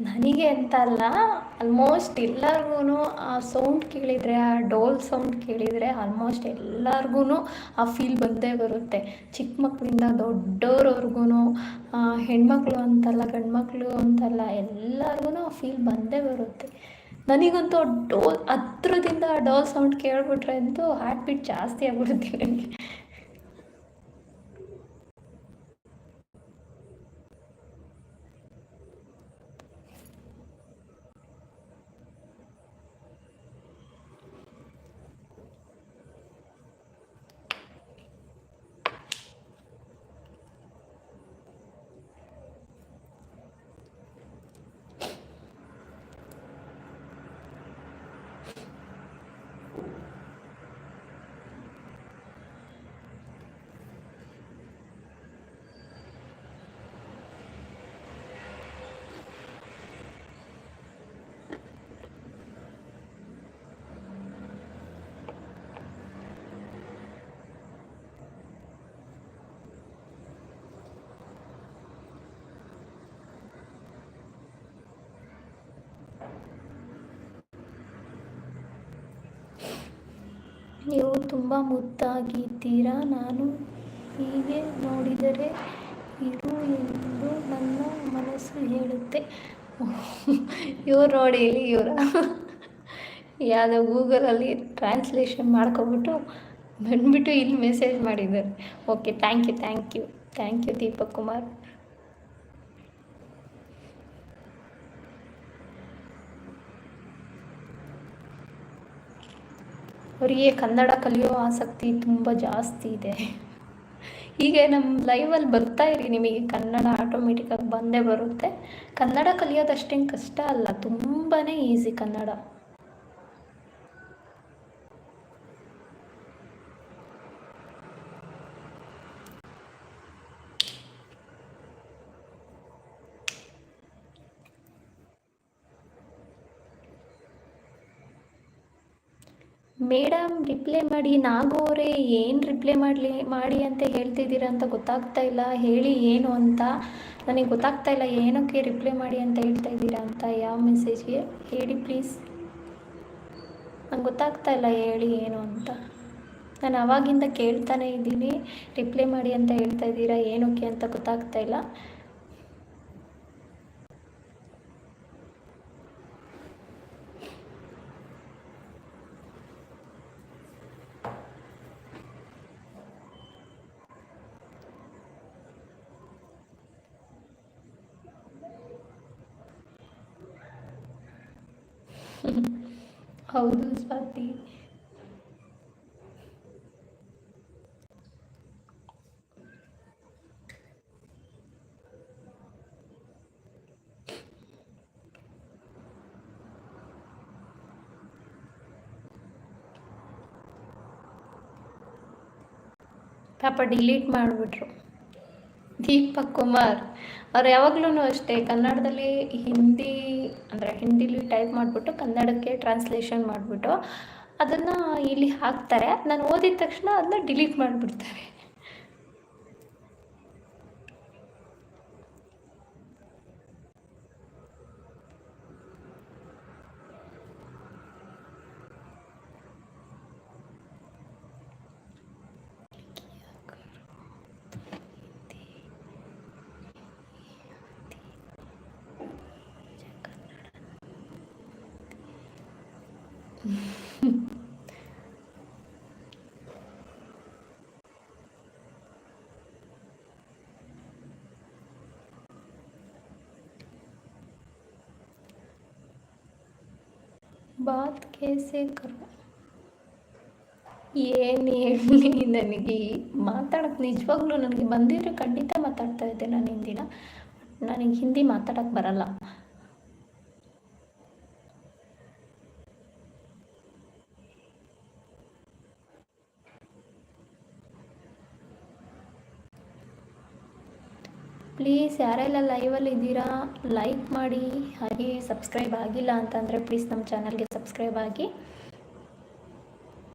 ನನಗೆ ಅಂತ ಅಲ್ಲ, ಆಲ್ಮೋಸ್ಟ್ ಎಲ್ಲರಿಗೂ ಆ ಸೌಂಡ್ ಕೇಳಿದರೆ, ಆ ಡೋಲ್ ಸೌಂಡ್ ಕೇಳಿದರೆ ಆಲ್ಮೋಸ್ಟ್ ಎಲ್ಲರಿಗೂ ಆ ಫೀಲ್ ಬಂದೇ ಬರುತ್ತೆ. ಚಿಕ್ಕ ಮಕ್ಕಳಿಂದ ದೊಡ್ಡವ್ರವ್ರಿಗೂ, ಹೆಣ್ಮಕ್ಳು ಅಂತಲ್ಲ ಗಂಡ್ಮಕ್ಳು ಅಂತಲ್ಲ ಎಲ್ಲರಿಗೂ ಆ ಫೀಲ್ ಬಂದೇ ಬರುತ್ತೆ. ನನಗಂತೂ ಡೋಲ್ ಹತ್ರದಿಂದ ಡೋಲ್ ಸೌಂಡ್ ಕೇಳಿಬಿಟ್ರೆ ಅಂತೂ ಹಾರ್ಟ್ ಬೀಟ್ ಜಾಸ್ತಿ ಆಗ್ಬಿಡುತ್ತೆ ನನಗೆ. ನೀವು ತುಂಬ ಮುದ್ದಾಗಿದ್ದೀರಾ, ನಾನು ಹೀಗೆ ನೋಡಿದರೆ ಇರು ಎಂದು ನನ್ನ ಮನಸ್ಸು ಹೇಳುತ್ತೆ. ಇವ್ರು ನೋಡಿ ಇಲ್ಲಿ ಯಾವುದೋ ಗೂಗಲಲ್ಲಿ ಟ್ರಾನ್ಸ್ಲೇಷನ್ ಮಾಡ್ಕೊಬಿಟ್ಟು ಬಂದ್ಬಿಟ್ಟು ಇಲ್ಲಿ ಮೆಸೇಜ್ ಮಾಡಿದ್ದಾರೆ. Okay, thank you Deepak Kumar. ಅವರಿಗೆ ಕನ್ನಡ ಕಲಿಯೋ ಆಸಕ್ತಿ ತುಂಬ ಜಾಸ್ತಿ ಇದೆ. ಹೀಗೆ ನಮ್ಮ ಲೈವಲ್ಲಿ ಬರ್ತಾ ಇರಿ, ನಿಮಗೆ ಕನ್ನಡ ಆಟೋಮೆಟಿಕ್ಕಾಗಿ ಬಂದೇ ಬರುತ್ತೆ. ಕನ್ನಡ ಕಲಿಯೋದಷ್ಟೇನು ಕಷ್ಟ ಅಲ್ಲ, ತುಂಬಾ ಈಸಿ ಕನ್ನಡ. ಮೇಡಮ್ ರಿಪ್ಲೈ ಮಾಡಿ. ನಾಗು ಅವರೇ ಏನು ರಿಪ್ಲೈ ಮಾಡಿ ಅಂತ ಹೇಳ್ತಿದ್ದೀರಾ ಅಂತ ಗೊತ್ತಾಗ್ತಾ ಇಲ್ಲ. ಹೇಳಿ ಏನು ಅಂತ, ನನಗೆ ಗೊತ್ತಾಗ್ತಾ ಇಲ್ಲ ಏನಕ್ಕೆ ರಿಪ್ಲೈ ಮಾಡಿ ಅಂತ ಹೇಳ್ತಾ ಇದ್ದೀರಾ ಅಂತ. ಯಾವ ಮೆಸೇಜ್ಗೆ ಹೇಳಿ ಪ್ಲೀಸ್, ನಂಗೆ ಗೊತ್ತಾಗ್ತಾ ಇಲ್ಲ. ಹೇಳಿ ಏನು ಅಂತ. ನಾನು ಆವಾಗಿಂದ ಕೇಳ್ತಾನೆ ಇದ್ದೀನಿ, ರಿಪ್ಲೈ ಮಾಡಿ ಅಂತ ಹೇಳ್ತಾ ಇದ್ದೀರಾ, ಏನಕ್ಕೆ ಅಂತ ಗೊತ್ತಾಗ್ತಾ ಇಲ್ಲ. ಹೌದು ಸ್ವಾತಿ. ಪಾಪ ಡಿಲೀಟ್ ಮಾಡಿಬಿಟ್ರು. ದೀಪಕ್ ಕುಮಾರ್ ಅವ್ರು ಯಾವಾಗಲೂ ಅಷ್ಟೇ ಕನ್ನಡದಲ್ಲಿ ಹಿಂದಿಲಿ ಟೈಪ್ ಮಾಡಿಬಿಟ್ಟು ಕನ್ನಡಕ್ಕೆ ಟ್ರಾನ್ಸ್ಲೇಷನ್ ಮಾಡಿಬಿಟ್ಟು ಅದನ್ನು ಇಲ್ಲಿ ಹಾಕ್ತಾರೆ. ನಾನು ಓದಿದ ತಕ್ಷಣ ಅದನ್ನ ಡಿಲೀಟ್ ಮಾಡಿಬಿಡ್ತಾರೆ. ಬಾತ್ ಕೇಸೆ ಕರು. ಏನು ಹೇಳಿ, ನನಗೆ ಮಾತಾಡೋಕ್ಕೆ ನಿಜವಾಗ್ಲೂ ನನಗೆ ಬಂದಿದ್ರೆ ಖಂಡಿತ ಮಾತಾಡ್ತಾ ಇದ್ದೆ ನಾನು ಹಿಂದಿನ. ನನಗೆ ಹಿಂದಿ ಮಾತಾಡೋಕ್ಕೆ ಬರಲ್ಲ. ಪ್ಲೀಸ್ ಯಾರೆಲ್ಲ ಲೈವಲ್ಲಿ ಇದ್ದೀರಾ ಲೈಕ್ ಮಾಡಿ, ಹಾಗೆ ಸಬ್ಸ್ಕ್ರೈಬ್ ಆಗಿಲ್ಲ ಅಂತಂದರೆ ಪ್ಲೀಸ್ ನಮ್ಮ ಚಾನಲ್ಗೆ ಸಬ್ಸ್ಕ್ರೈಬ್ ಆಗಿ.